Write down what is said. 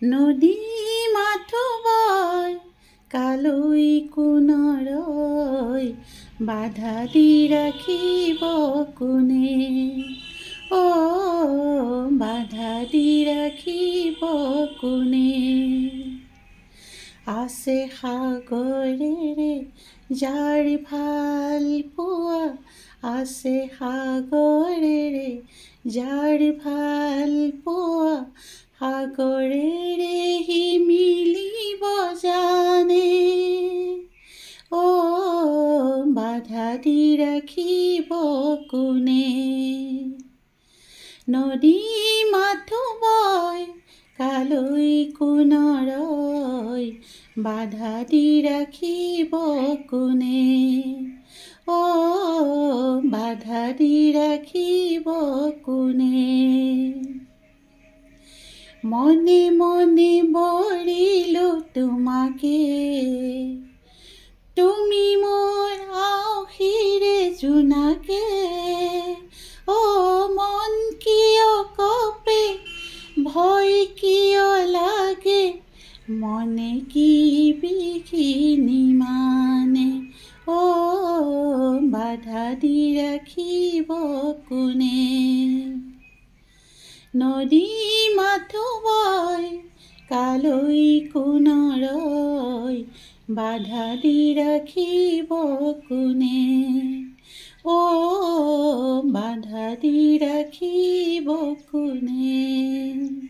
নদী মাথো বয় কালৈ কোণৰৈ বাধা দি ৰাখিব কোনে? অ বাধা দি ৰাখিব কোনে? আছে সাগৰেৰে যাৰ ভাল পোৱা, আছে সাগৰেৰে যাৰ ভাল পোৱা, সাগৰেৰে সি মিলিব জানে। অ বাধা দি ৰাখিব কোনে? নদী মাথো বয় কালৈ কোণৰৈ বাধা দি ৰাখিব কোনে? অ বাধা দি ৰাখিব কোনে? মনে মনে বৰিলো তোমাকে, তুমি মোৰ আশীৰে জোনাকে। অ মন কিয় কপে, ভয় কিয় লাগে, মনে কি বিঘিনি মানে? অ বাধা দি ৰাখিব কোনে? নদী মাথো বয় কালৈ কোণৰৈ বাধা দি ৰাখিব কোনে? অ বাধা দি ৰাখিব কোনে?